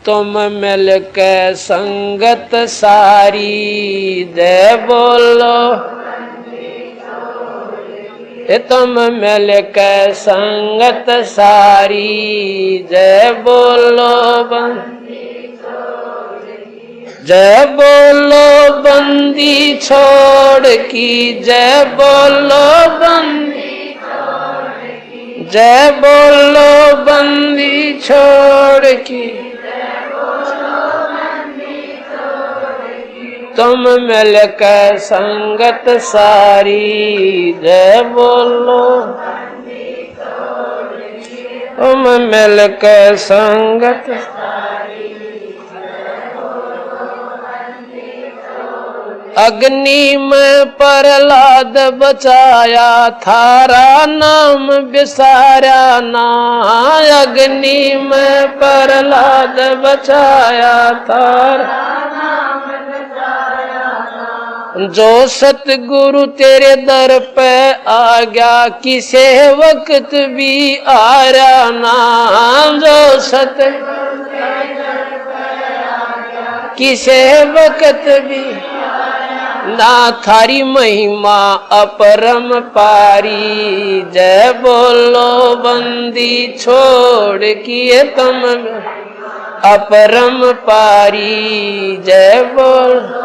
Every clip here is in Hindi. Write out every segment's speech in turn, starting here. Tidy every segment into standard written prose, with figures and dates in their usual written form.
तुम मिल के संगत सारी जय बोलो, तुम मिल के संगत सारी जय बोलो जय बोलो बंदी छोड़ की जय बोलो बंदी जय बोलो बंदी छोड़ की तुम मिल के संगत सारी जय बोलो, तुम मिल के संगत अग्नि में प्रहलाद बचाया थारा नाम बिसारा ना, अग्नि में प्रहलाद बचाया थारा जो सतगुरु तेरे दर पे आ गया किसे वक्त भी आ रहा ना, जो सतगुरु तेरे दर पे आ गया किसे वक्त भी ना, थारी महिमा अपरम पारी जय बोलो बंदी छोड़ किए तुम अपरम पारी जय बोलो,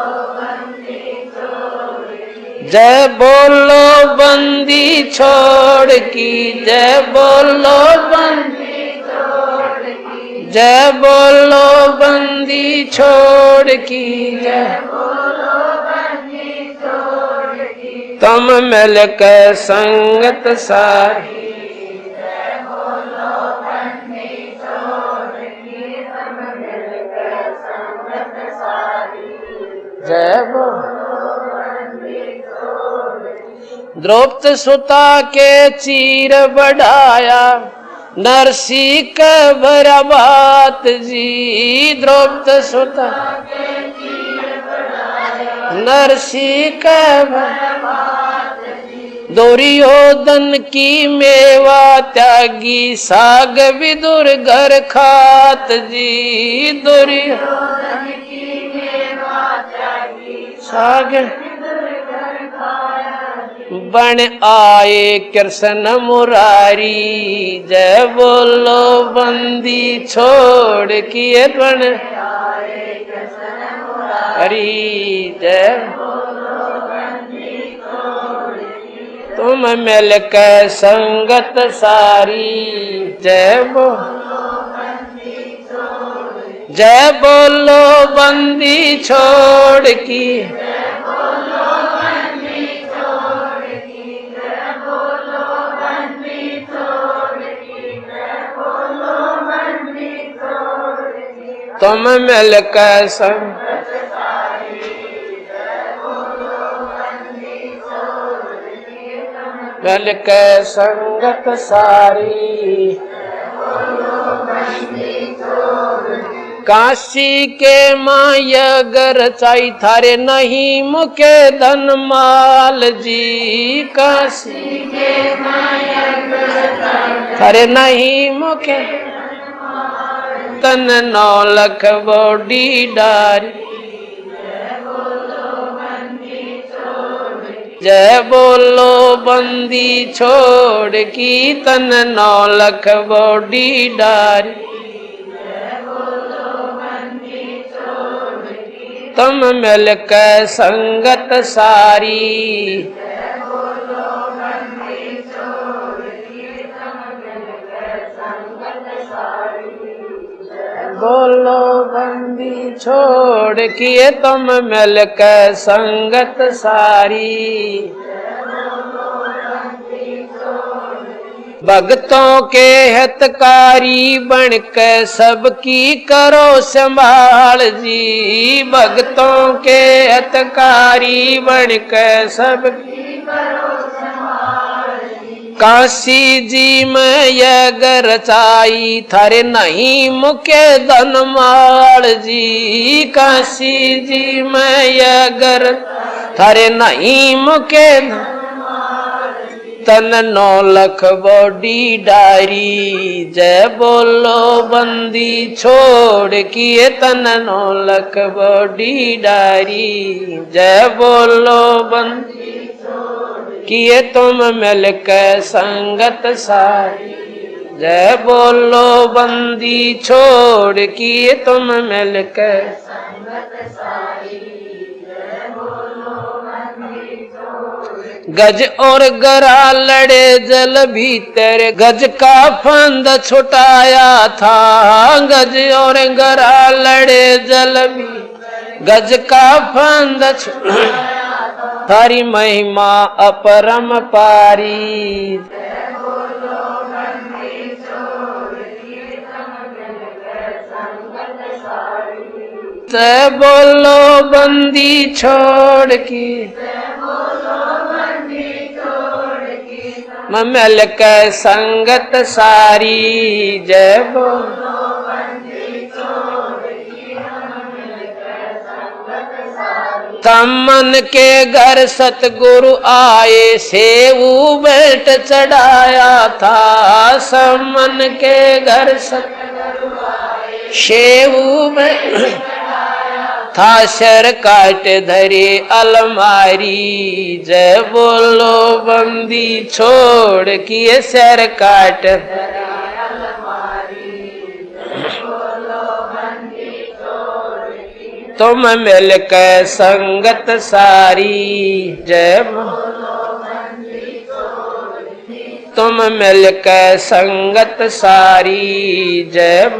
जय बोलो बंदी छोड़ की जय बोलो बंदी छोड़ की जय बोलो बंदी छोड़ की जय बोलो बंदी छोड़ की तुम मिल के संगत सारी जय बोलो बंदी छोड़ की तुम मिल के संगत सारी जय बोलो। द्रौपदी सुता के चीर बढ़ाया नरसी के भरा बात जी, द्रौपदी सुता के चीर बढ़ाया नरसी के भरा बात जी, दुर्योधन की मेवा त्यागी साग विदुर घर खात जी, दुर्योधन की मेवा त्यागी साग बन आए कृष्ण मुरारी जय बोलो बंदी छोड़ किए बन आए कृष्ण मुरारी जय बोलो बंदी छोड़ तुम मिल के संगत सारी जय बोलो बंदी छोड़ जय बोलो बंदी छोड़ की तुम मिल के संगत मिल के संगत सारी काशी के माया गर चाई थारे नहीं मुके धन माल जी, काशी के माया गर थारे नहीं मुके तन 9 लाख बॉडी डारी जय बोलो बंदी छोड़ की तन 9 लाख बॉडी डारी तुम मिल के संगत सारी बोलो बंदी छोड़ किए तुम मिल के संगत सारी भक्तों के हितकारी बन के सबकी करो संभाल जी, भक्तों के हितकारी बन के सबकी करो काशी जी में यह गर चाई थारे नहीं मुके धन माल जी, काशी जी में यह गर थारे नहीं मुके तन 9 लख बॉडी डारी। जय बोलो बंदी छोड़ किए तन 9 लख बॉडी डारी। जय बोलो बंदी किए तुम मिलकर संगत सारी। जय बोलो बंदी छोड़ किए तुम मिलकर संगत सारी। जय बोलो बंदी छोड़। गज और गरा लड़े जल भीतर, गज का फंद छुटाया था। गज और गरा लड़े जल भीतर, गज का फंद छुटाया थारी महिमा अपरम पारी। जय बोलो बंदी छोड़ किए तुम मिलकर संगत सारी। जय बोलो बंदी छोड़ की, जय बोलो बंदी छोड़ की तुम मिलकर संगत सारी। जय बोलो तमन के घर सतगुरु आए, सेऊ बेट चढ़ाया था। समन के घर सतगुरु आए, सेऊ बेट था। सर काट धरे अलमारी। जय बोलो बंदी छोड़ किए सर काट तुम मिलकर संगत सारी। जय तुम मिलकर संगत सारी। जय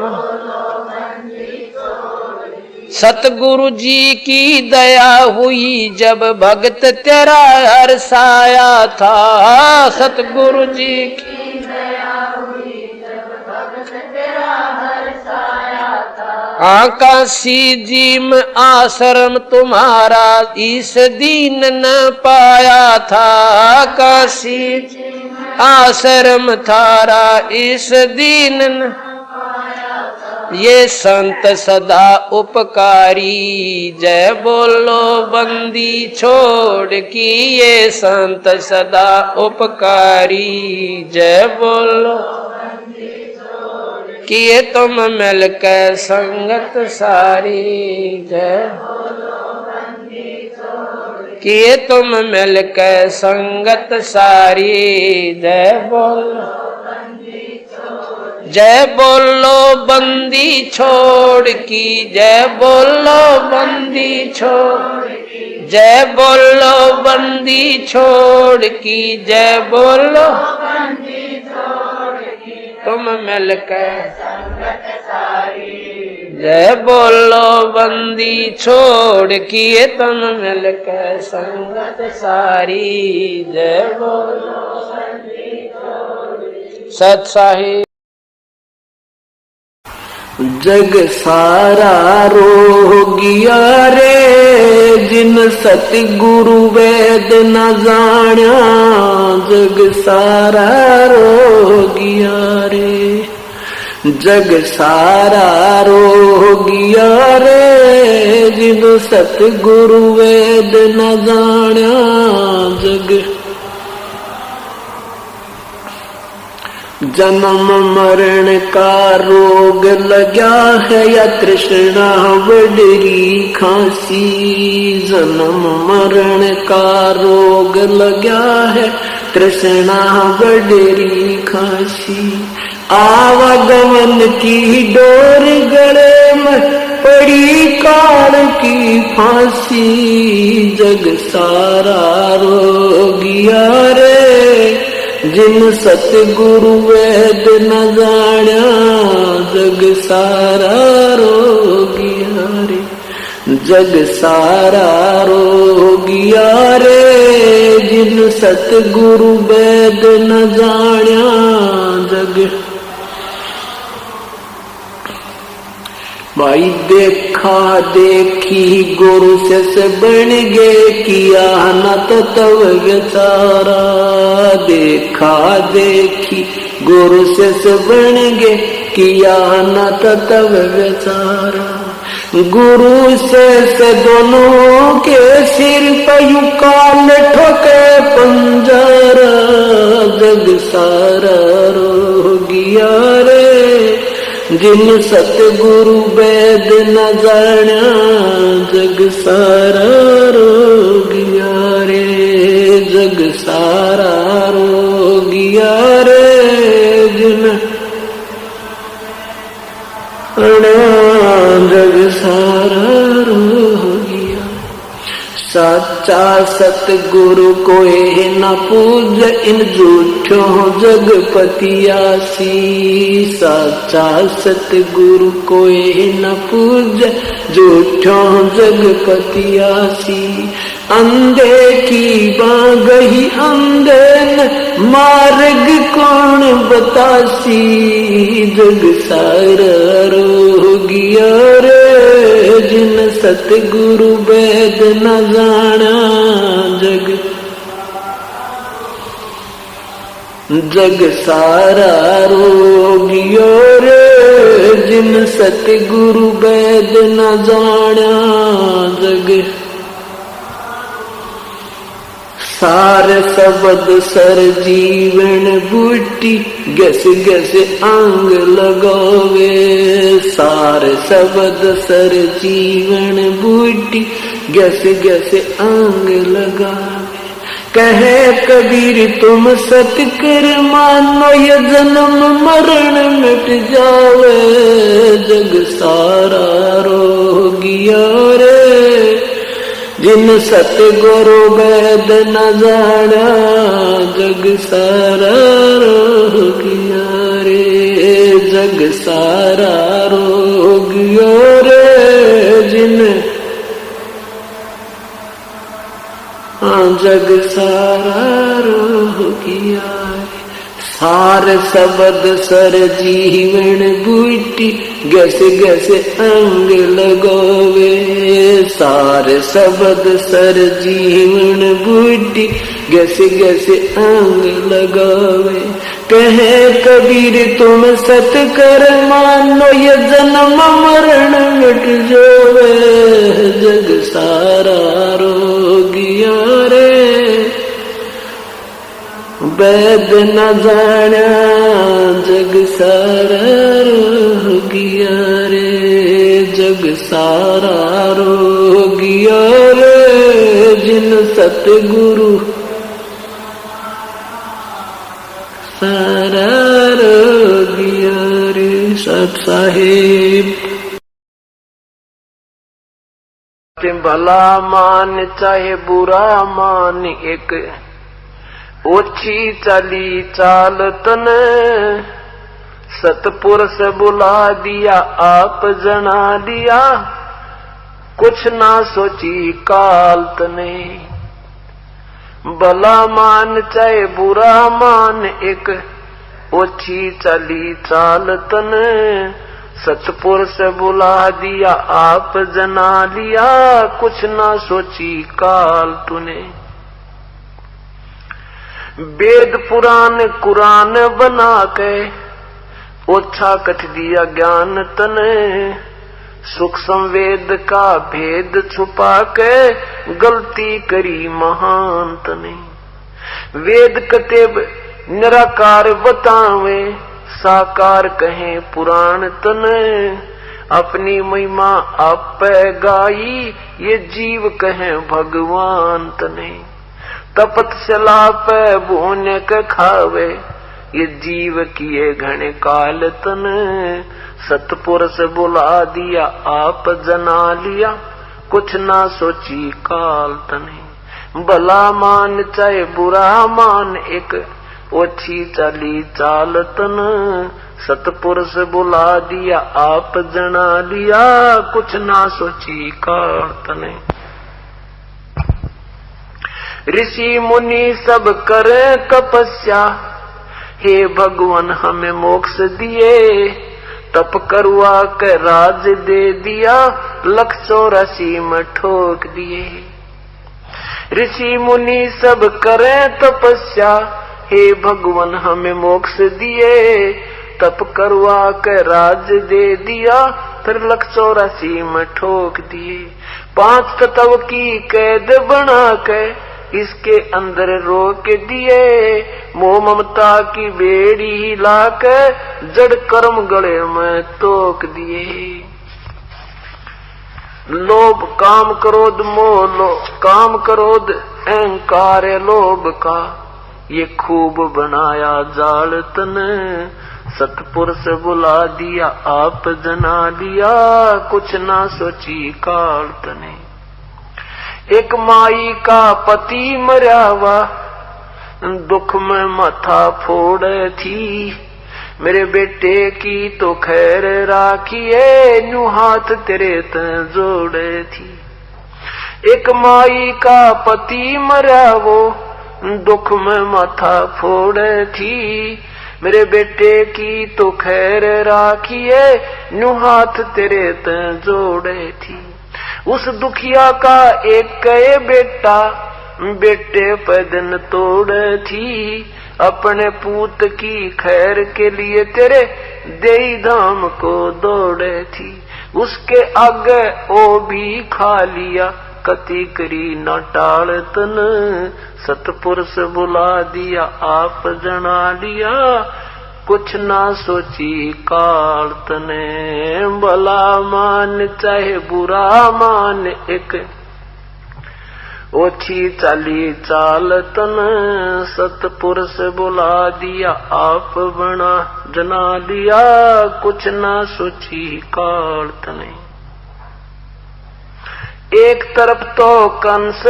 सतगुरु जी की दया हुई जब भक्त तेरा हर्षाया था। सतगुरु जी की दया हुई जब भक्त तेरा हर्षाया था। काशी जी में आश्रम तुम्हारा इस दीन न पाया था। काशी जी में आश्रम थारा इस दीन न ये संत सदा उपकारी। जय बोलो बंदी छोड़ की ये संत सदा उपकारी। जय बोलो किए तुम मिलकर संगत सारी। जय किए तुम मिलकर संगत सारी। जय बोलो जय बोलो बंदी छोड़ की। जय बोलो बंदी छोड़। जय बोलो बंदी छोड़ की। जय बोलो तुम मिलकर संगत सारी। जय बोलो बंदी छोड़ किए तुम मिलकर संगत सारी। जय बोलो सत साहिब। जग सारा रोगिया रे जिन सतगुरु वेद न जाण्या। जग सारा रोगिया रे, जग सारा रोगिया रे जिन सतगुरु वेद न जाण्या। जग जन्म मरण का रोग लगा है या तृष्णा बडरी खांसी। जन्म मरण का रोग लगा है तृष्णा बडरी खांसी। आवागमन की डोर गले में पड़ी काल की फांसी। जग सारा रोगिया रे जिन सतगुरु वेद न जाण्या। जग सारा रोगिया रे, जग सारा रोगिया रे जिन सतगुरु वेद न जाण्या। जग भाई देखा देखी गुरु से बन गए किया न तो तव बेचारा। देखा देखी गुरु से बन गए किया न तो तव बेचारा। गुरु से दोनों के सिर पे यूं काल ठोके पंजरा, जग सारा रो गया रे जिन सतगुरु वेद न जाना, जग सारा रो गया रे, जग सारा रो गया रे जिन जग सारा रो गया। सच्चा सतगुरु कोई न पूज इन झूठों जगपतियासी, सच्चा सतगुरु कोई न पूज झूठों जगपतियासी। अंधे की बागही अंधे न मार्ग कौन बतासी, जग सारा रो गया रे जिन सतगुरु वेद न जाना, जग सारा रो गया रे जिन सतगुरु वेद न जाना, जग सार शब्द सर जीवन बूटी गस गस अंग लगावे, सार शब्द सर जीवन बूटी गस गस अंग लगावे। कहे कबीर तुम सत कर मानो ये जन्म मरण मिट जावे, जग सारा रो गया रे जिन सतगुरु वेद न जाना, जग सारा रो गया रे, जग सारा रो गया रे जिन जग सारा रो गया रे। सार शब्द सर जीवन बूटी गस गस अंग लगोवे, सार शब्द सर जीवन बूटी गस गस अंग लगोवे। कहे कबीर तुम सत कर मानो ये जन्म मरण मिट जावे, जग सारा रो गया रे वेद न जाना, जग सारा रो गया रे, जग सारा रो गया रे जिन सतगुरु सारा रो गया रे। सत साहिब भला मान चाहे बुरा मान, एक ओछी चली चाल तने सतपुरुष बुला दिया आप जना दिया, कुछ ना सोची काल तने। भला मान चाहे बुरा मान, एक ओछी चली चाल तने सतपुरुष बुला दिया आप जना लिया, कुछ ना सोची काल तूने। वेद पुराण कुरान बना के ओछा कथ दिया ज्ञान तने, सूक्ष्म वेद का भेद छुपा के गलती करी महान तने। वेद कतेब निराकार बतावे, साकार कहे पुराण तने, अपनी महिमा आप गाई ये जीव कहे भगवान तने। तपस्या पे भून के खावे ये जीव किए घने काल तने, सतपुरुष बुला दिया आप जना लिया, कुछ ना सोची काल तने। भला मान चाहे बुरा मान, एक ओछी चली चाल तन सतपुरुष बुला दिया आप जना लिया, कुछ ना सोची काल तने। ऋषि मुनि सब करे तपस्या, हे भगवान हमें मोक्ष दिए, तप करवा के राज दे दिया, 184 में ठोक दिए। ऋषि मुनि सब करे तपस्या, हे भगवान हमें मोक्ष दिए, तप करवा के राज दे दिया, फिर लख 84 में ठोक दिए। 5 तत्व की कैद बना के इसके अंदर रोक दिए। मोह ममता की बेड़ी लाके जड़ कर्म गले में तोक दिए। लोभ काम क्रोध मोह काम क्रोध अहंकार लोभ का ये खूब बनाया जाल तने। सतपुरुष बुला दिया आप जना लिया कुछ ना सोची काल तने। एक माई का पति मरा हुआ दुख में माथा फोड़े थी। मेरे बेटे की तो खैर राखिए न्यू हाथ तेरे ते जोड़े थी। एक माई का पति मरा वो दुख में माथा फोड़े थी। मेरे बेटे की तो खैर राखिए न्यू हाथ तेरे ते जोड़े थी। उस दुखिया का एक बेटा बेटे पे दिन तोड़े थी। अपने पूत की खैर के लिए तेरे देई धाम को दौड़े थी। उसके आगे ओ भी खा लिया कति करी न टाल तन। सतपुरुष बुला दिया आप जना लिया कुछ ना सोची काल तने। भला मान चाहे बुरा मान एक ओछी चाली चाल तन। सतपुरुष बुला दिया आप बना जना लिया कुछ ना सोची काल तने। एक तरफ तो कंस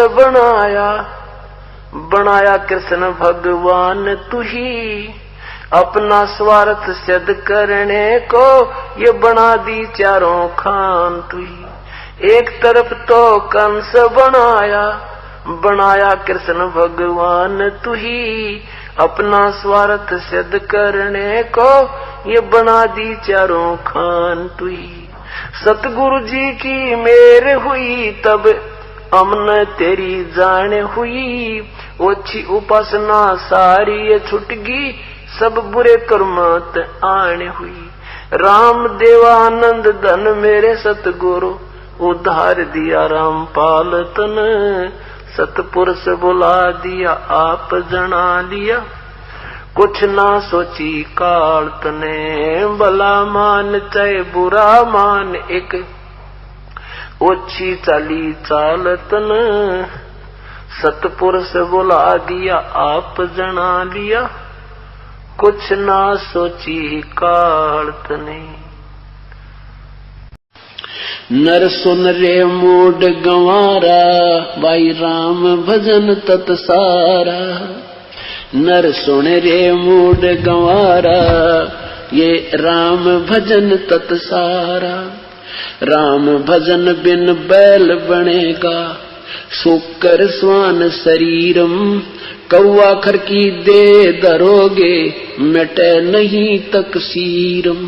बनाया कृष्ण भगवान तू ही। अपना स्वार्थ सिद्ध करने को ये बना दी चारों खान तू ही। एक तरफ तो कंस बनाया कृष्ण भगवान तू ही। अपना स्वार्थ सिद्ध करने को ये बना दी चारों खान तू ही। सतगुरु जी की मेर हुई तब अमन तेरी जान हुई। ओछी उपासना सारी ये छुटगी सब बुरे कर्मात आने हुई। राम देवानंद धन मेरे सतगुरु उद्धार दिया रामपाल तन। सतपुरुष बुला दिया आप जना लिया कुछ ना सोची काल तने। भला मान चाहे बुरा मान एक ओछी चाली चाल तन। सतपुरुष बुला दिया आप जना लिया कुछ ना सोची काल तने। नर सुन रे मूड गंवारा भाई राम भजन तत सारा। नर सुन रे मूड गंवारा ये राम भजन तत सारा। राम भजन बिन बैल बनेगा सुकर स्वान शरीरम। कौवा खर की दे धरोगे मिटे नहीं तकसीरम।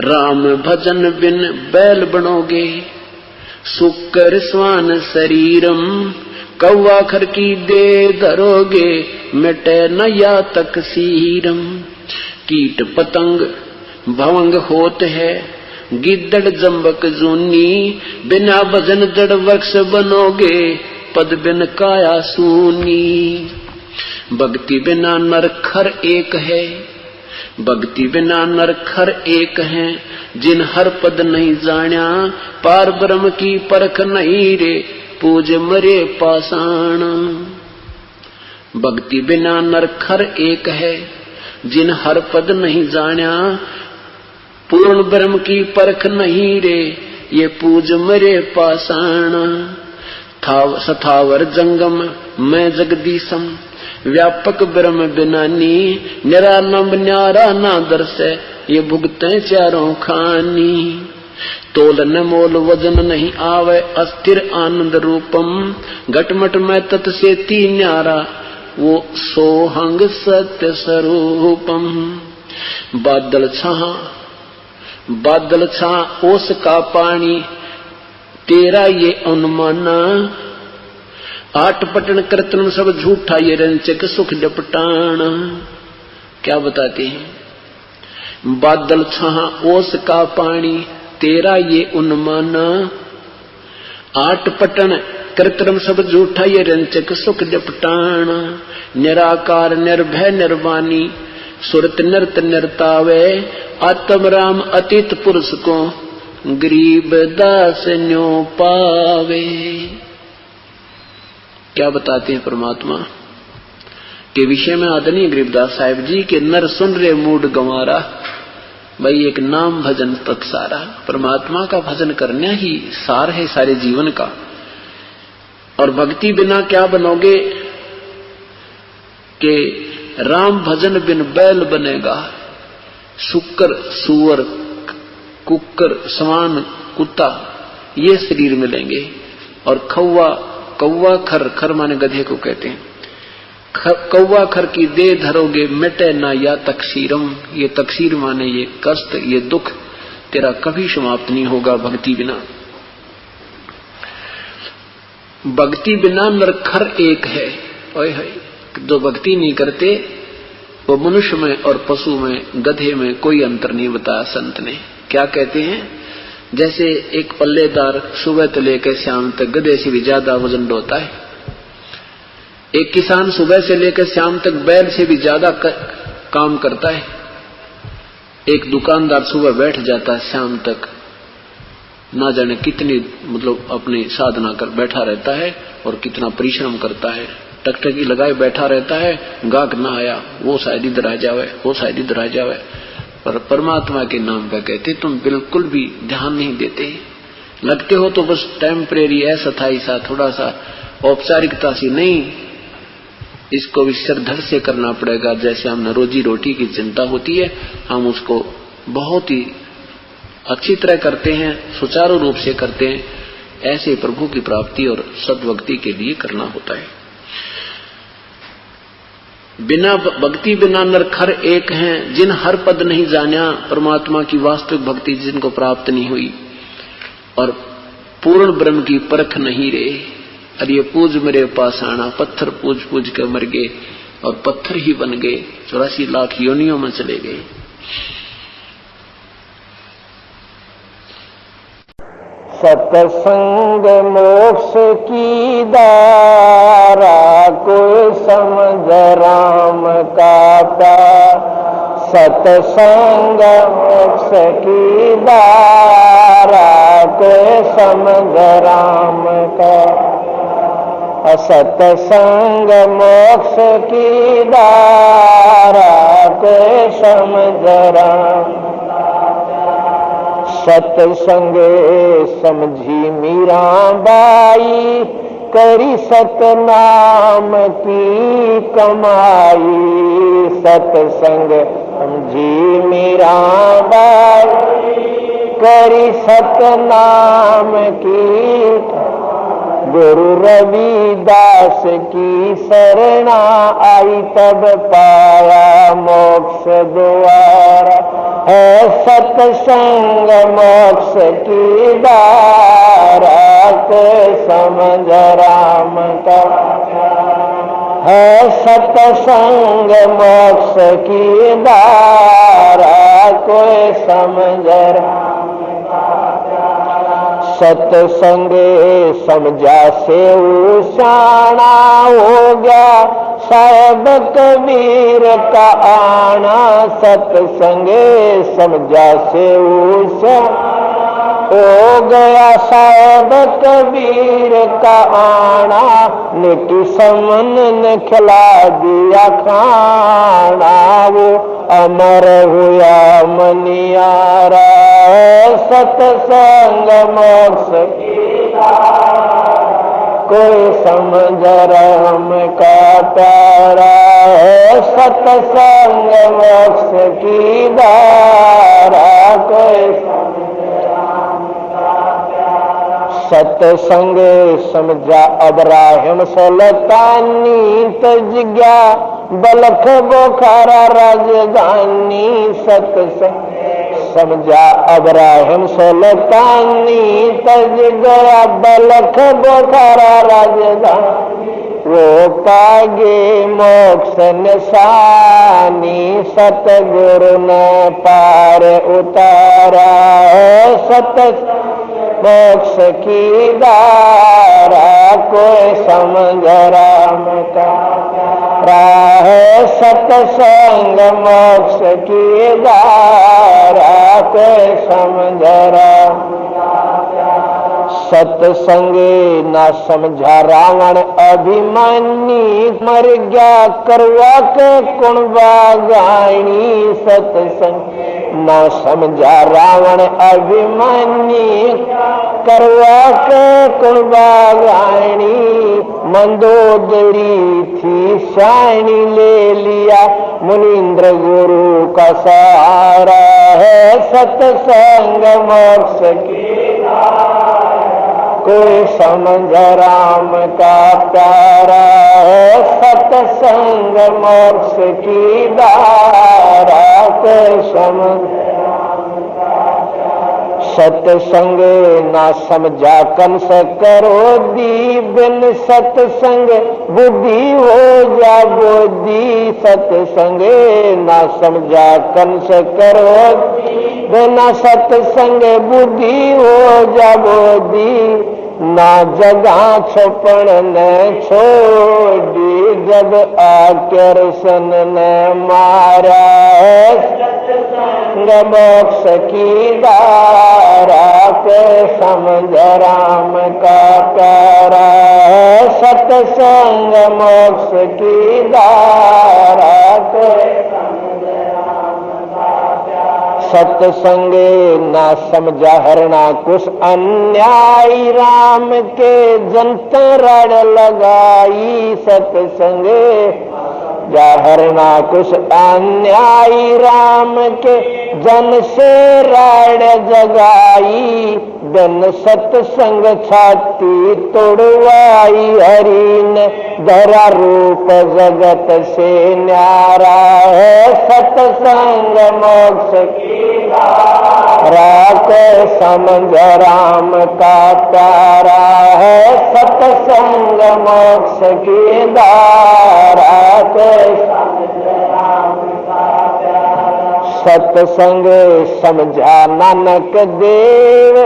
राम भजन बिन बैल बनोगे सुकर स्वान शरीरम। कौवा खर की दे धरोगे मिटे न या तकसीरम। कीट पतंग भवंग होत है गिद्दड़ जम्बक जूनी। बिना भजन जड़ वृक्ष बनोगे पद बिन काया सूनी। भक्ति बिना नर खर एक है भक्ति बिना नर खर एक है। जिन हर पद नहीं जान्या पार ब्रह्म की परख नहीं रे पूज मरे पाषाण। भक्ति बिना नर खर एक है जिन हर पद नहीं जान्या पूर्ण ब्रह्म की परख नहीं रे ये पूज मरे पाषाण। सथावर जंगम मैं जगदीशम व्यापक ब्रह्म बिनानी। निरालंब न्यारा ना दर्शे ये भुगते चारों खानी। तोलन मोल वजन नहीं आवे अस्थिर आनंद रूपम। घटमट में तत् से ती न्यारा वो सोहंग सत्य स्वरूपम। बादल छा ओस का पानी तेरा ये अनुमाना। आठ पटन कीर्तन सब झूठा ये रंचक सुख डपटाना। क्या बताते हैं बादल छहा ओस का पानी तेरा ये उन्मान, आठ पटन कृत्रिम सब झूठा ये रंचक सुख जपटान, निराकार निर्भय निर्वाणी सुरत नृत नृतावे, आत्म राम अतीत पुरुष को गरीब दास न्यो पावे। क्या बताते हैं परमात्मा के विषय में आदरणीय गरीबदास साहिब जी के नर सुन रे मूड गंवारा, भाई एक नाम भजन तक सारा। परमात्मा का भजन करना ही सार है सारे जीवन का। और भक्ति बिना क्या बनोगे कि राम भजन बिन बैल बनेगा, शुक्र सुअर कुक्कर स्वान कुत्ता ये शरीर मिलेंगे, और कौवा खर, खर माने गधे को कहते हैं, कौवा खर की देह धरोगे मिटे ना या तकसीरम, ये तकसीर माने ये कष्ट ये दुख तेरा कभी समाप्त नहीं होगा भक्ति बिना। भक्ति बिना नरखर एक है। ओए है जो भक्ति नहीं करते वो मनुष्य में और पशु में गधे में कोई अंतर नहीं बताया संत ने। क्या कहते हैं, जैसे एक पल्लेदार सुबह से लेकर शाम तक गधे से भी ज्यादा वजन ढोता है, एक किसान सुबह से लेकर शाम तक बैल से भी ज्यादा काम करता है, एक दुकानदार सुबह बैठ जाता है शाम तक ना जाने कितनी मतलब अपनी साधना कर बैठा रहता है और कितना परिश्रम करता है, टकटकी लगाए बैठा रहता है, गाहक ना आया वो शायद इधर आ जावे वो शायद इधर आ जावे। पर परमात्मा के नाम पे कहते तुम बिल्कुल भी ध्यान नहीं देते, लगते हो तो बस टेम्परेरी ऐसा था ऐसा थोड़ा सा औपचारिकता सी, नहीं इसको भी श्रद्धा से करना पड़ेगा। जैसे हमने रोजी रोटी की चिंता होती है हम उसको बहुत ही अच्छी तरह करते हैं, सुचारू रूप से करते हैं, ऐसे प्रभु की प्राप्ति और सद्भक्ति के लिए करना होता है। बिना भक्ति बिना नरखर एक हैं, जिन हर पद नहीं जाना परमात्मा की वास्तविक भक्ति जिनको प्राप्त नहीं हुई और पूर्ण ब्रह्म की परख नहीं रहे। अरे ये पूज मेरे पास आना, पत्थर पूज पूज कर मर गए और पत्थर ही बन गए, 84 लाख योनियों में चले गए। सत्संग मोक्ष की दारा कोई समझ राम का प्यार, सत्संग मोक्ष की दारा कोई समझ राम का, सत्संग मोक्ष की दारा कोई समझ राम। सत्संगे समझी मीराबाई, करी सतनाम की कमाई, सत्संग समझी मीराबाई, करी सतनाम की। गुरु रविदास की शरणा आई तब पाया मोक्ष द्वारा, है सत्संग मोक्ष की दारा को समझ राम का, है सत्संग मोक्ष की दारा को समझ राम। सत्संग समझा से उशाना हो गया साहेब कबीर का आना, सत्संग समझा से उशाना हो गया साहेब कबीर का आना, निकी समन ने खिला दिया खाना, वो अमर हुआ मनियारा, सत्संग मोक्ष की दारा कोई समझ राम का प्यारा, सत्संग मोक्ष की दारा कोई सत्संग समझा अब्राहिम सुल्तानी तज गया बलख बोखारा राजधानी, सत्संग समझा अब्राहिम सुल्तानी तज गया बलख बोखारा राजधानी, वो पागे मोक्ष निशानी, सतगुरु ने पार उतारा है सतसंग मोक्ष की धारा। कोई समझ राम का राह है सतसंग मोक्ष की धारा। कोई समझ राम सतसंग ना समझा रावण अभिमानी, मर गया करवा के कुणबा गायनी। सतसंग ना समझा रावण अभिमानी, करवा के कुणबा गायनी। मंदोदरी थी शायनी, ले लिया मुनीन्द्र गुरु का सहारा है सतसंग मोक्ष की। कोई समझ राम का प्यारा है सतसंग मोक्ष की धारा। कोई समझ सतसंग ना समझा कंस करो दी, बिन सतसंग बुद्धि हो जा बोधी। सतसंग ना समझा कंस करो दी, बिना सतसंग बुद्धि हो जा बोधी। ना जगह छुपन न छोड़ी, जब आकर्षण न मारा है सतसंग मोक्ष की धारा। के समझ राम का प्यारा है सतसंग मोक्ष की धारा। सतसंग ना समझा हरना कुछ अन्यायी, राम के जनता रड़ लगाई। सतसंग जा हरना कुछ अन्यायी, राम के जन से राड़ जगाई। बिन सतसंग छाती तोड़वाई, हरि ने धरा रूप जगत से न्यारा है सतसंग मोक्ष की धारा। के समझ राम का प्यारा है सतसंग मोक्ष की धारा। के सतसंग समझा नानक देव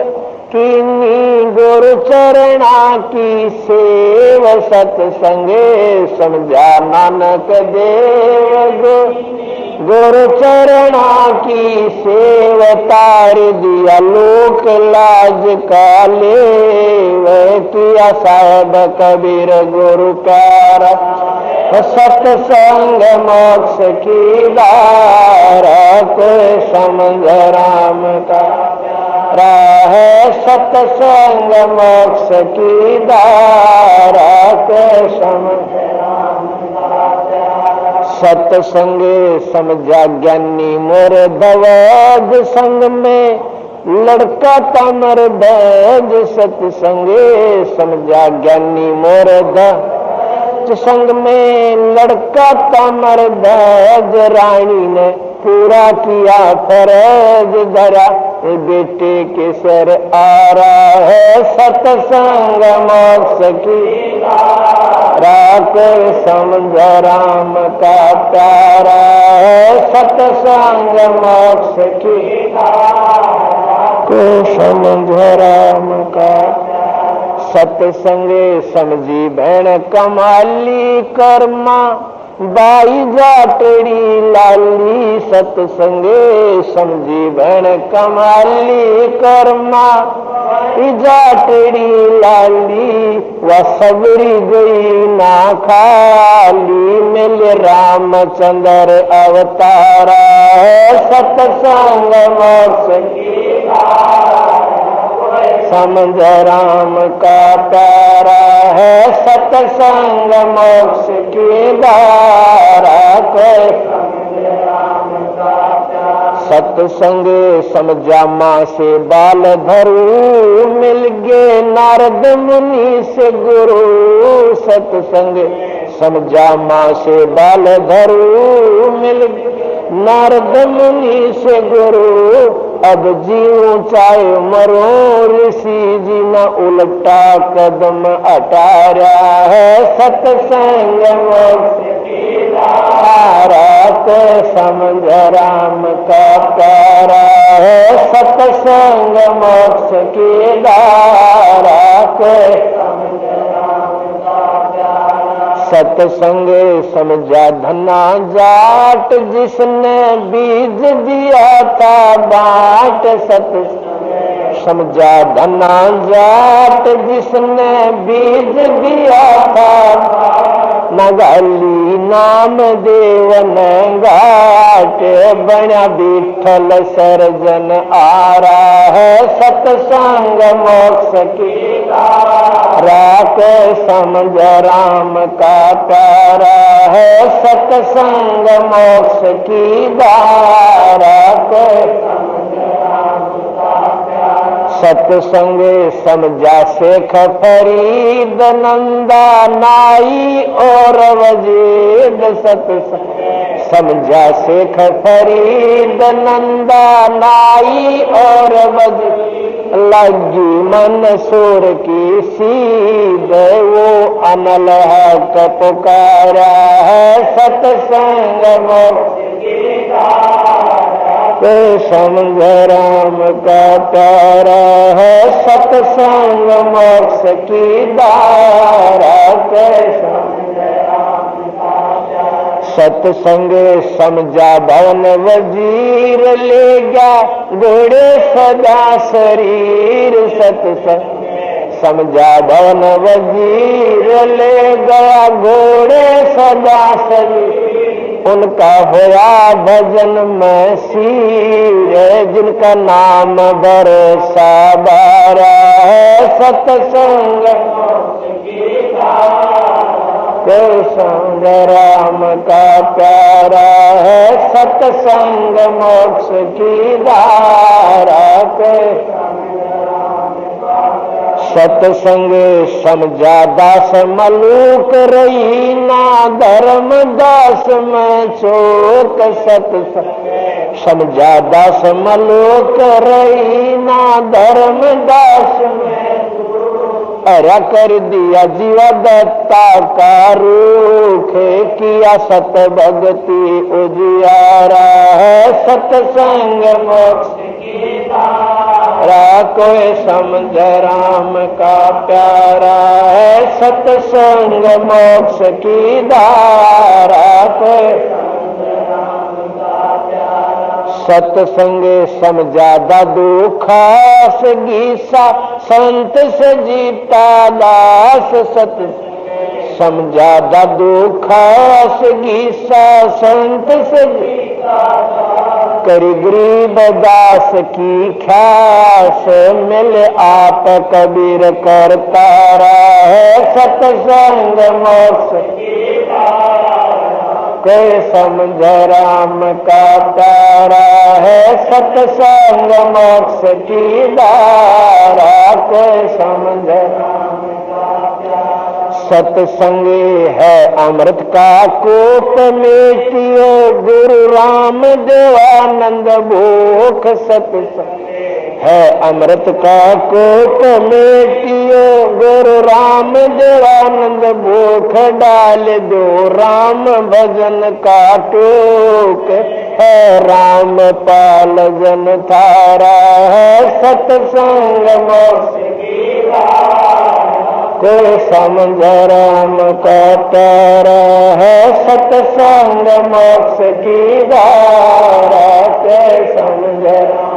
कीनी, गुरु चरणा की सेव। सतसंग समझा नानक देव गुरु चरणा की सेव। तार दिया लोक लाज का लेव, किया साहेब कबीर गुरु प्यारा। सतसंग मोक्ष की धारा। कोई समझ राम का राह है सतसंग मोक्ष की धारा। कोई समझ सतसंग समझा ज्ञानी मोर दवद संग में, लड़का तमर बैज। सतसंग समझा ज्ञानी मोर दवद संग में, लड़का तमर बैज। रानी ने पूरा किया फर्ज, धरा बेटे के सर आ रहा है सतसंग मोक्ष की धारा। कोई समझ राम का प्यारा है सतसंग मोक्ष की धारा। कोई समझ राम का सतसंग समझी बहन कमाली कर्मा, बाई जाटड़ी लाली। सतसंग समझी बहन कमाली कर्मा, जाटड़ी लाली। वह सबरी गई ना खाली, मिल रामचंद्र अवतारा है सतसंग मोक्ष की धारा। समझ राम का प्यारा है सतसंग मोक्ष की धारा। सतसंग समझा माँ से बाल धरू, मिल गए नारद मुनि से गुरु। सतसंग समझा माँ से बाल धरू, मिल नारद मुनि से गुरु, अब जीऊं चाहे मरूं, ऋषि जी न उल्टा कदम हटा रहा है। सत्संग मोक्ष की धारा को समझ राम का प्यारा है। सत्संग मोक्ष की धारा को सत्संग समझा धना जाट, जिसने बीज दिया था बाट। सत्संग समझा धना जाट, जिसने बीज दिया था नगाली नाम देवन घाट। बना विठल सर्जन आ रहा है। सत्संग मोक्ष की धारा को समझ राम का प्यारा है। सत्संग मोक्ष की धारा को सत्संग समझा शेख फरीद नंदा नाई और वजीद। सत्संग समझा शेख फरीद नंदा नाई और वजीद। लगी मंसूर की सीध, वो अनल हक पुकारा है। सत्संग मोक्ष की धारा समझ राम का प्यारा है। सत्संग मोक्ष की धारा के समझ राम का प्यारा। सत्संग समझा भवन वजीर, ले गया घोड़े सदा शरीर। सत्संग समझा भवन वजीर, ले गया घोड़े सदा शरीर। उनका होया भजन में सीर, जिनका नाम भरोसा बारा है। सत्संग के संग राम का प्यारा है। सत्संग मोक्ष की धारा के सत्संग समझा दास मलूक, रही ना धर्म दास में चोक। सत्संग समझा दास मलूक, रही ना धर्म दास में चोक। अरा कर दिया जीवा दत्ता का रूख, किया सत भक्ति उजियारा है। सत्संग मोक्ष की धारा कोई समझ राम का प्यारा है। सत्संग मोक्ष की धारा कोई सत्संग समझा दादू खास गीसा, संत से जीता दास। सत्संग समझा दादू खास गीसा, संत से जीता करी गरीब दास की ख्यास। मिल आप कबीर करता है। सत्संग मोक्ष के समझ राम का प्यारा है। सत्संग मोक्ष की धारा को समझ राम का प्यारा। सत्संग है अमृत का कूप, मेटियो गुरु राम देवानंद भूख। सत्संग है अमृत का कूप, मेटियो गुरु राम देवानंद भूख। डाल दो राम भजन का टूक, है राम पाल जन थारा है। सत्संग मोक्ष की को समझ राम का प्यारा है। सत्संग मोक्ष की धारा के समझ राम